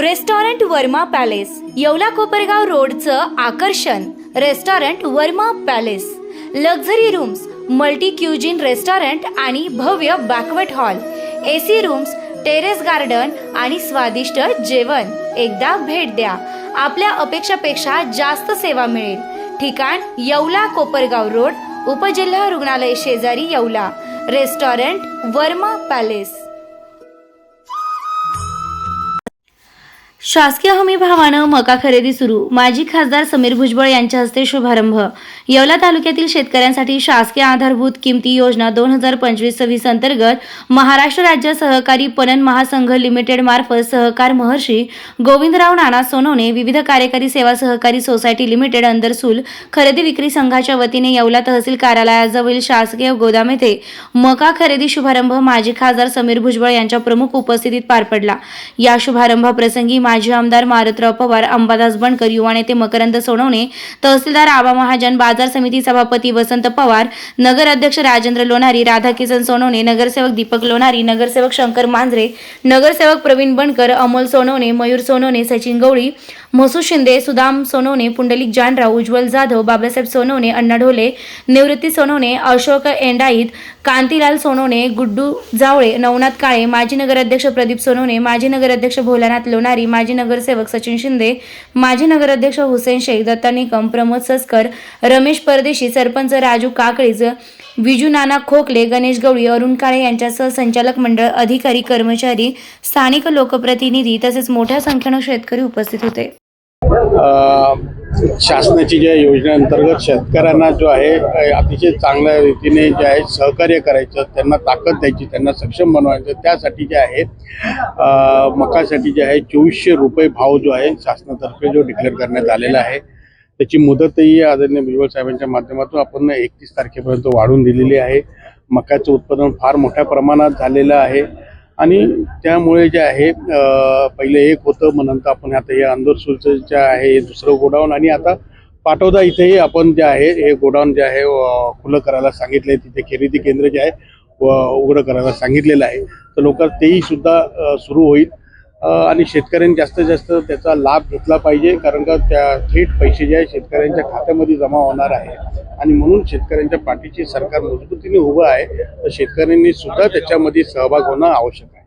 Restaurant Verma Palace, Yeola Kopargaon रोडचं आकर्षण restaurant Verma Palace. Luxury rooms, multi cuisine restaurant आणि भव्य banquet hall, AC rooms, terrace garden आणि स्वादिष्ट जेवण. एकदा भेट द्या, आपल्या अपेक्षापेक्षा जास्त सेवा मिळेल. ठिकाण येवला कोपरगाव रोड, उपजिल्हा रुग्णालय शेजारी येवला. Restaurant Verma palace. शासकीय हमी भावानं मका खरेदी सुरू. माजी खासदार समीर भुजबळ यांच्या हस्ते शुभारंभ. येवला तालुक्यातील शेतकऱ्यांसाठी शासकीय आधारभूत किमती योजना 2025-26 अंतर्गत महाराष्ट्र राज्य सहकारी पणन महासंघ लिमिटेड मार्फत सहकार महर्षी गोविंदराव नाना सोनवणे विविध कार्यकारी सेवा सहकारी सोसायटी लिमिटेड अंदरसूल खरेदी विक्री संघाच्या वतीने येवला तहसील कार्यालयाजवळील शासकीय गोदाम येथे मका खरेदी शुभारंभ माजी खासदार समीर भुजबळ यांच्या प्रमुख उपस्थितीत पार पडला. या शुभारंभाप्रसंगी माजी आमदार मारुतराव पवार, अंबादास बनकर, युवा नेते मकरंद सोनवणे, तहसीलदार आबा महाजन, बाजार समिती सभापती वसंत पवार, नगर अध्यक्ष राजेंद्र लोणारी, राधाकिशन सोनवणे, नगरसेवक दीपक लोणारी, नगरसेवक शंकर मांजरे, नगरसेवक प्रवीण बनकर, अमोल सोनवणे, मयूर सोनवणे, सचिन गवळी, महसूद शिंदे, सुदाम सोनवणे, पुंडलिक जानराव, उज्ज्वल जाधव, बाबासाहेब सोनवणे, अण्णा ढोले, निवृत्ती सोनवणे, अशोक एंडाईत, कांतीलाल सोनवणे, गुड्डू जावळे, नवनाथ काळे, माजी नगराध्यक्ष प्रदीप सोनवणे, माजी नगराध्यक्ष भोलानाथ लोणारी, माजी नगरसेवक सचिन शिंदे, माजी नगराध्यक्ष हुसेन शेख, दत्ता निकम, प्रमोद सस्कर, रमेश परदेशी, सरपंच राजू काकळीज, विजू नाना खोकले, गणेश गवळी, अरुण काळे यांच्यासह संचालक मंडळ, अधिकारी, कर्मचारी, स्थानिक लोकप्रतिनिधी तसेच मोठ्या संख्येने शेतकरी उपस्थित होते. शासनाची ज्या योजनेअंतर्गत शेतकऱ्यांना जो आहे अतिशय चांगल्या रीतीने जे आहे सहकार्य करायचं, त्यांना ताकद द्यायची, त्यांना सक्षम बनवायचं, त्यासाठी जे आहे मकासाठी जे आहे 2400 रुपये भाव जो आहे शासनातर्फे जो डिक्लेअर करण्यात आलेला आहे, त्याची मुदतही आदरणीय भुजबळ साहेबांच्या माध्यमातून आपण 31 तारखेपर्यंत वाढवून दिलेली आहे. मकाचं उत्पादन फार मोठ्या प्रमाणात झालेलं आहे आणि त्यामुळे जे आहे पहिले एक होतं, मग नंतर आपण आता हे अंदरसूलचं जे आहे हे दुसरं गोडाऊन आणि आता पाटोदा इथेही आपण जे आहे हे गोडाऊन जे आहे खुलं करायला सांगितलं आहे. तिथे खरेदी केंद्र जे आहे उघडं करायला सांगितलेलं आहे. तर लवकर तेही सुद्धा सुरू होईल आणि शेतकऱ्यांनी जास्तीत जास्त त्याचा लाभ घेतला पाहिजे, कारण का त्या थेट पैसे जे आहे शेतकऱ्यांच्या खात्यामध्ये जमा होणार आहे आणि म्हणून शेतकऱ्यांच्या पाठीशी सरकार मजबूतीने उभं आहे. तर शेतकऱ्यांनी सुद्धा त्याच्यामध्ये सहभाग होणं आवश्यक आहे.